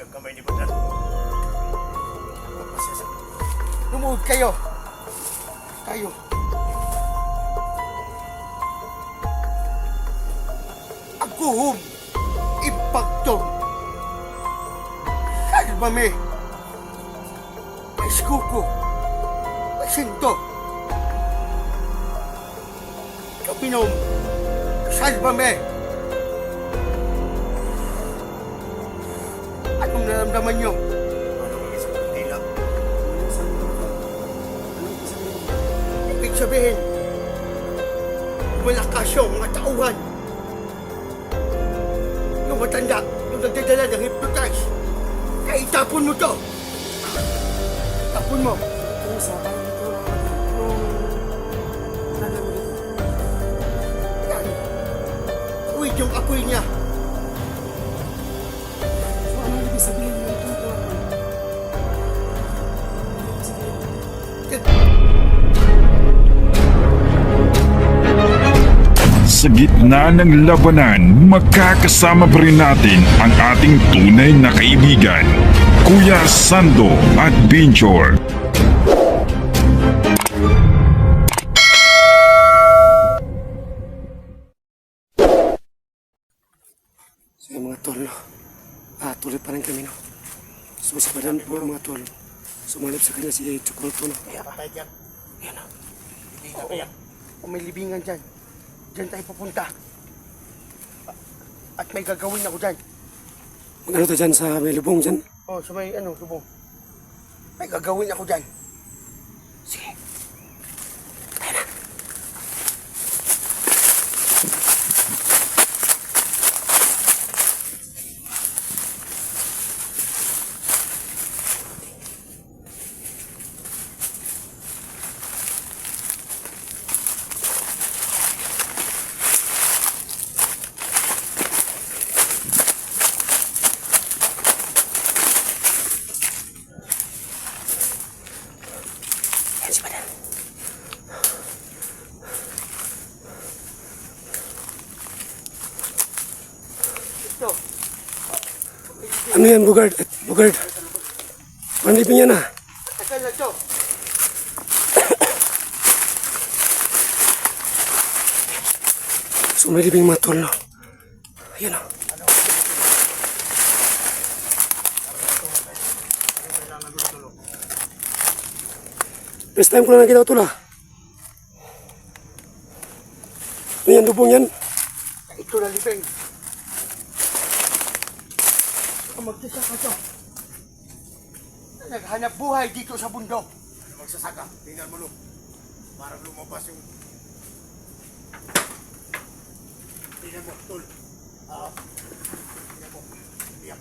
ang kamay ni Badan. Lumuhod kayo. Kayo. Aguhom. Impagtong. Kalmame. Eskuko. Pasinto. Kapinom. Salvame. Anong naramdaman nyo? Ano kami sa Kandila? Ibig sabihin, malakas yung mga tauhan. Yung matanda, yung nagdadala ng hypnotize. Kaya itapon mo to. Tapon mo. Yan. Uwid yung apoy niya. Sa gitna ng labanan, magkakasama pa rin natin ang ating tunay na kaibigan, Kuya Sando at Binjor. So yung mga tol, no? Tuloy pa rin kami, no? So sa badan po mga tol, sumalip sa kanya si Chocolate, no? Kaya patay dyan. Yan, no? Hindi ka kaya. Kung may libingan dyan, dyan tayo pupunta. At may gagawin ako dyan. Magano tayo dyan sa may lubong dyan? Oh, sa may lubong. May gagawin ako dyan. Sige. Yan si Badan. Ito. Ano yan, Bugard? Bugard. Panlipin yan ah. Tagal na to. So may libing mga tol, no? Ayan o. First time ko na nakita tol ah. Ano yan, lubong yan? Ito na libing. Magtisa ka to. Naghanap buhay dito sa bundok. Ano magsasaka? Tingnan mo, Lo. Parang lumabas yung... Tingnan mo, Tol. Tingnan mo. Iyak.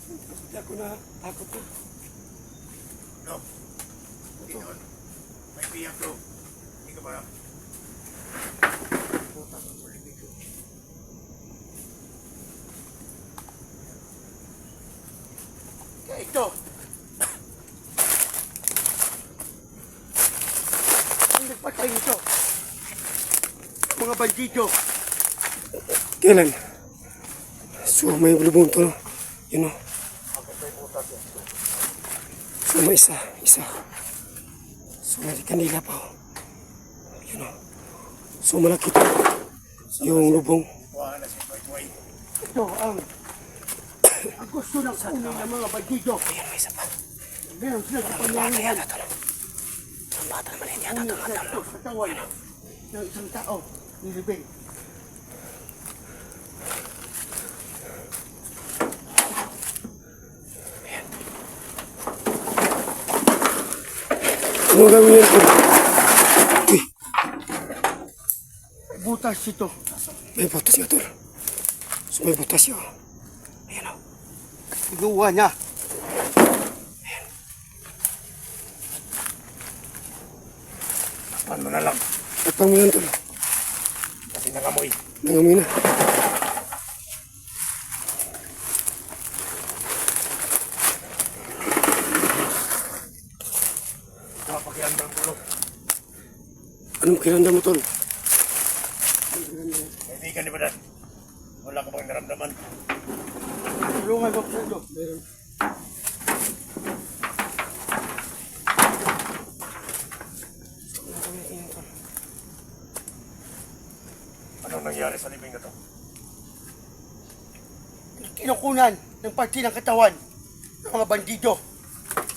Hindi ako na takot na. Lo. Tingnan. May piyak, Lo. Hindi ka ba? Kaya ito. Ang nagpatay nito. Mga bandido. Kailan? So may lubong to, no? Yun o. So may isa. So may kanila pa o. Yun o. So malaki to. Yung lubong. Kuha na si Boy. Ito ang gusto ng unay ng mga bandido. Ayan, may isa pa. Meron sila sa Bata pangyarihan. yata to, no? Ang bata naman hindi yata to. Unay sa katawan ng isang tao. Nilibing. Ano gawin yan tol? Uy, Butas ito. may butas nga tol. So may butas yun. Ayan o. Kinuha niya. Takpan mo na lang. Tapang mo yan tol. Kasi nangamoy. Nangamoy na. Papakiandang ko, Lo. Anong kiranda mo tol? Kaibigan ni Badan. Wala ka bang naramdaman? Tulungan mo, Sando. Meron. Anong nangyari sa libing na to? Kinukunan ng parte ng katawan ng mga bandido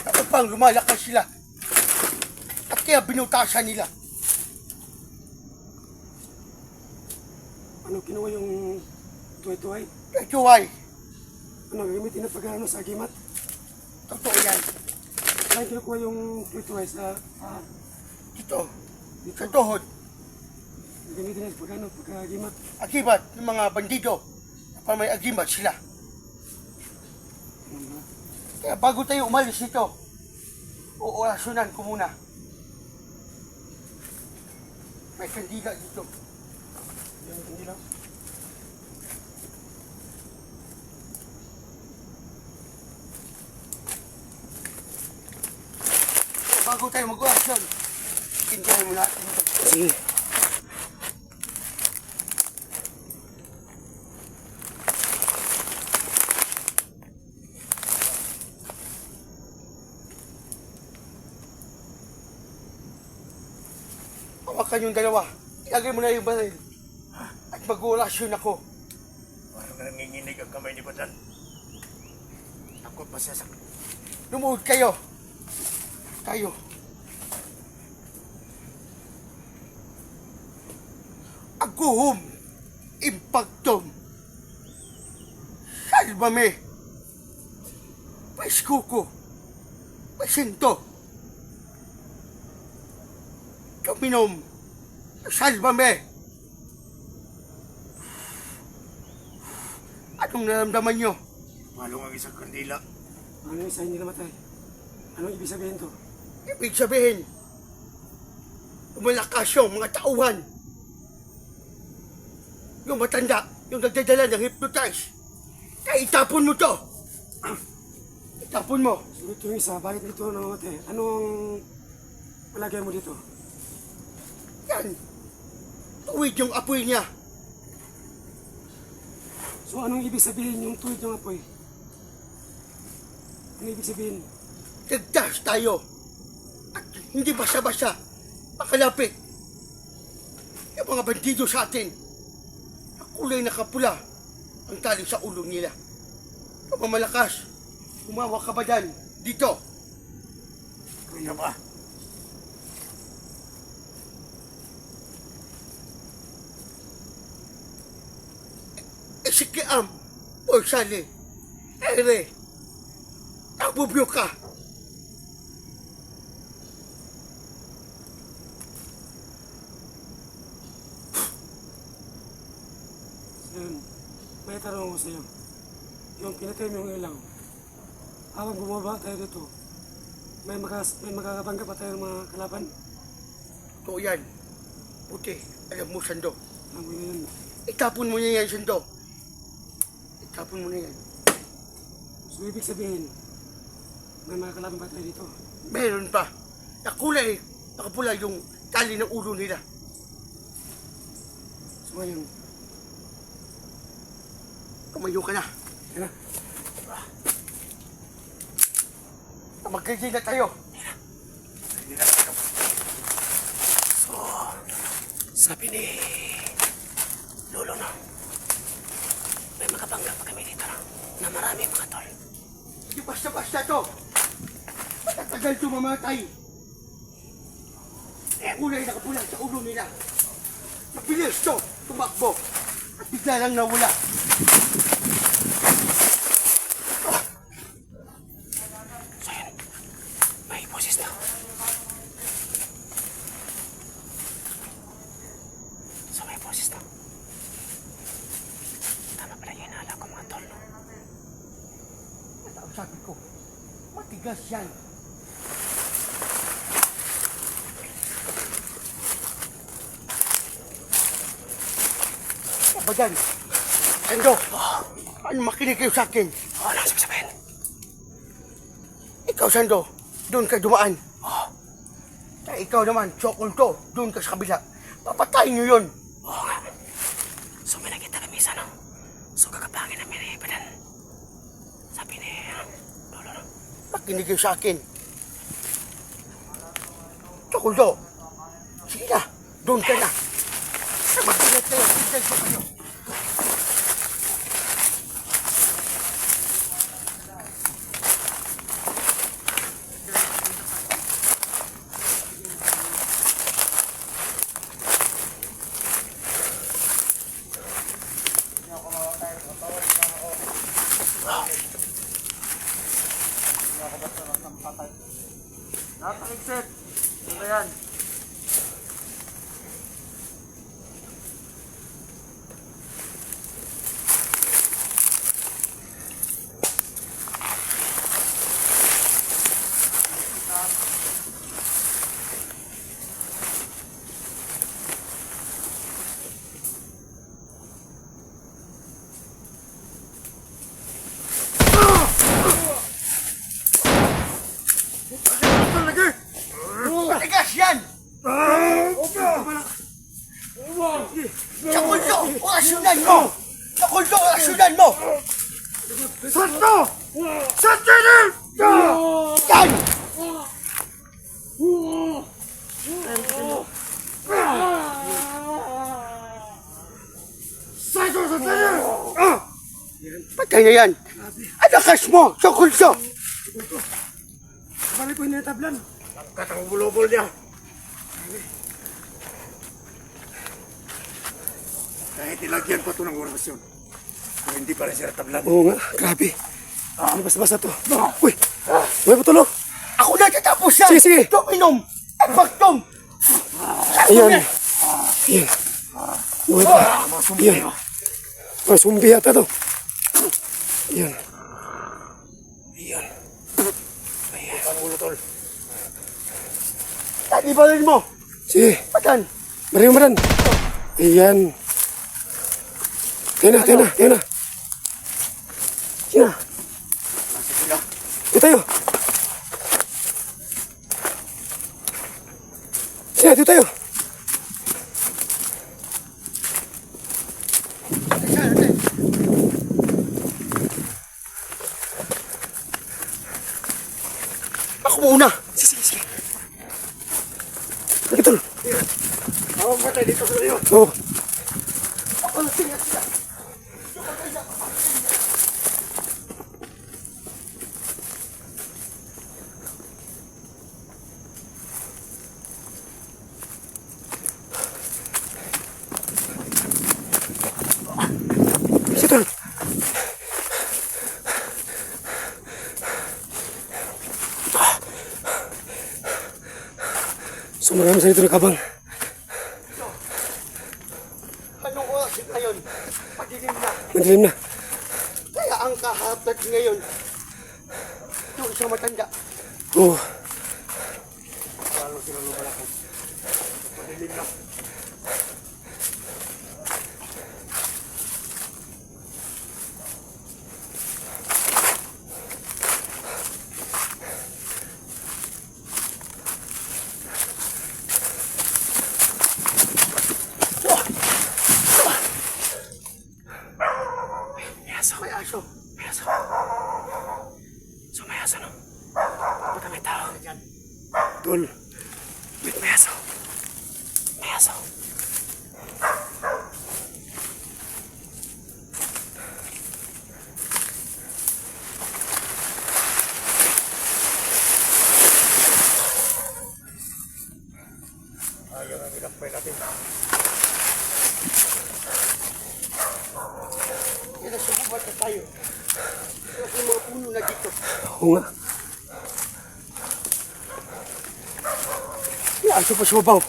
na upang lumalakas sila at kaya binutasan nila. Ano kinuha yung tuway-tuway? Ito ay, Ano gagamitin na pag sa agimat? totoo yan. Saan kinukuha yung tuway-tuway sa Ito, sa tuhod, gagamitin na pag agimat? agimat ng mga bandido na may agimat sila. Kaya bago tayo umalis dito, uorasyonan ko muna. May kandila dito. Yan, hindi lang. Bago tayo mag-orasyon, tindihan mo natin ito. Sige. Hawakan yung dalawa. Ilagay mo na yung baril. At mag-orasyon ako. Parang nanginginig ang kamay ni Badan. Ako pa siya sa... Lumuhod kayo. Tayo. Aguhum. Impactum. Salvame. Paiskuko. Pasinto. Dominum. Salvame. Anong naramdaman nyo? Malong ang isang kandila. Ano yung isa hindi namatay? Anong ibig sabihin to? Ibig sabihin, lumalakas yung mga tauhan. Yung matanda, yung nagdadala ng hypnotize. Kaya itapon mo to. Itapon mo. Ito yung isa, bakit dito namatay? Anong palagay mo dito? Yan. Tuwid yung apoy niya. So anong ibig sabihin yung tuwid ng apoy? Ano ibig sabihin? Nagdas tayo. At hindi basta-basta makalapit. Yung mga bandido sa atin. Ang kulay na kapula ang tali sa ulo nila. Yung mamalakas, umawa ka ba dyan? Dito. Kaya ba? Esikiam, Orsali, Ere, nabubyo ka. Yun, may tanong ako sa'yo. Yung pinatay mo yung ilaw, habang bumaba tayo dito, may makakabangga pa tayo ng mga kalaban. Ito yan. Puti, alam mo, Sando. Alam mo yun. Itapon mo na yan, Sando. Itapon mo na yan. So ibig sabihin, may mga kalaban pa tayo dito. Meron pa. Nakulay, nakapula yung tali ng ulo nila. So ngayon, Tumayo ka na. yan na. Magkajay na tayo. Hindi na tayo. Sabi ni Lolo, no? May makabangga pa kami dito, no? Na marami mga tol. Hindi basta-basta to. Matatagal to mamatay. Kulay nakapula sa ulo nila. Mabilis to, tumakbo. At bigla lang nawala. So yun, may boses na. So may boses na. Tama pala yung inala ko mga tol, no? At ang sabi ko, matigas yan. Badan, Sando, ano makinig kayo sa akin? Oh, ano sabihin? Ikaw, Sando, doon ka dumaan. Kaya ikaw naman, Chocolto, doon ka sa kabila. Papatayin niyo yun. Oo nga. So may nakita kami isa, no? So kakapangin namin eh, Badan. Sabi ni Lolo no? Makinig kayo sa akin. Chocoldo, sige na, doon ka na. Mag-ingat kayo, mag-ingat pa kayo. Nakaligset. Ano yan? Matigas yan! Chocoldo, orasyonan mo! Chocoldo, orasyonan mo! Santo! Santo! Yan! Santo! Santo! Patay na yan! Anakas mo, Chocoldo! Balik ko yung netablan. Katang bulobol niya. Kahit ilagyan pa ito ng orasyon, kung hindi pa rin siya tablan. Oo nga, grabe. Ano basta-basta to? Uy! Uy, Patulo! Ako na tatapos yan! Sige, sige. Tuminom! At magtom! Ayan. Ayan. Uy, pa. Ayan. Masumbi yata to. Ayan. Ayan. Ang ulo, tol. Tadi ba rin mo? Sige. Patan! Maran. Ayan. Tayo na. Tayo na. Dito tayo. Sige, dito tayo. Ako muna! Sige. Sige, tol. Ako patay dito sa iyo. Oo. Ako na tingnan sila! Sige, tol. So marami sa dito na kabang. Anong oras ngayon? Padilim na! Madilim na. Kaya ang kahatag ngayon, yung isang matanda. Oo. May aso. So may aso no? Puta may tao. Tol. May aso. Ayaw na tinakpay natin. Kaya subukan na tayo. Yung mga puno na dito. Oo nga. May aso pa sumabaw.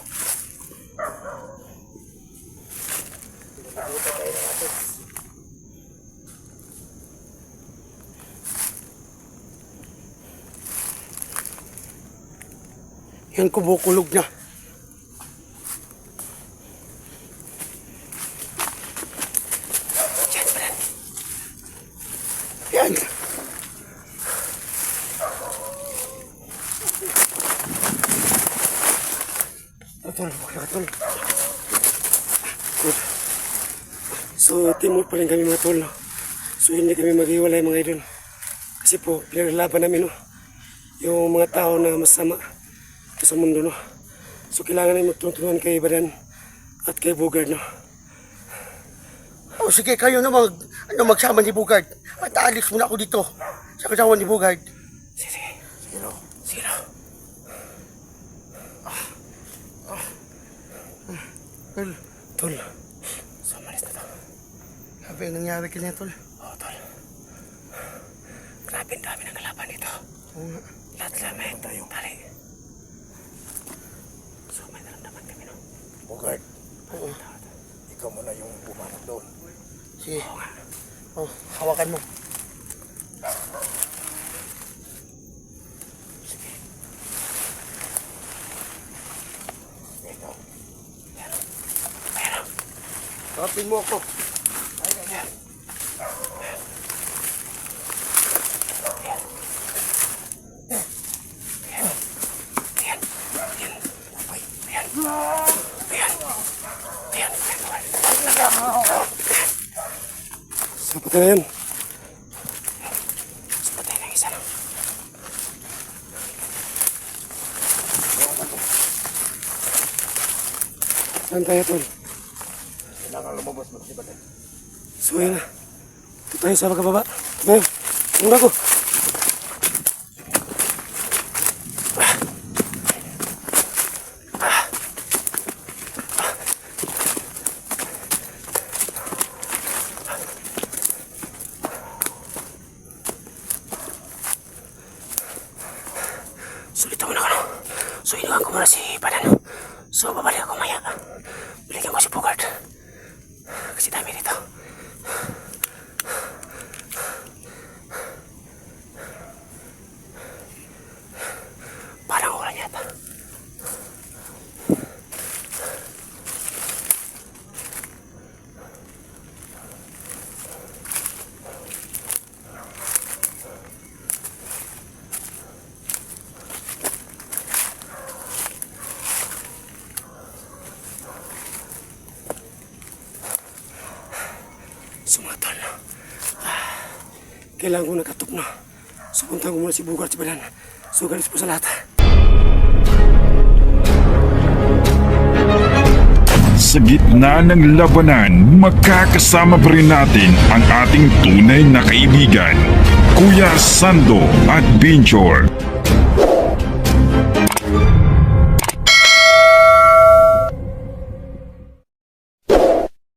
Yan kumukulog na. Yan. Tol. So, So, teamwork pa rin kami mga tol, no? So, hindi kami maghiwalay mga idol. Kasi po, pinaglaban namin, no? Yung mga tao na masama sa mundo, no? So, kailangan namin magtulungan kay Badan at kay Bugard, no? O sige, kayo na magsama ni Bugard. At aalis muna ako dito sa kasama ni Bugard. Sige. Sige. Tol, Tol, so malis na to. sabi ang nangyari kanya, Tol. Oo, Tol. Grabe ang dami ng kalaban dito. Lahat may tayong tali. So may naramdaman kami, no? Bugard, ikaw muna yung bumanat doon. Sige. Oh, hawakan mo. Ikaw. Harapin mo ako. So patay na yan. So patay na yung isa, no? Saan tayo, Tol? Kailangan lumabas mo si Badan. So yun na. Ito tayo sa pagkababa. Ngayon, muna ko. So dito muna ko, no? So inuwan ko muna si Badan. So babalik ako maya. Balikan ko si Bugard. Kasi dami dito. Parang ulan yata. Sumatol, no? Kailangan ko nakatok, no? So punta ko muna si Bugard, si Badan. So galis po sa lahat. Sa gitna ng labanan, makakasama pa rin natin ang ating tunay na kaibigan, Kuya Sando at Binchor.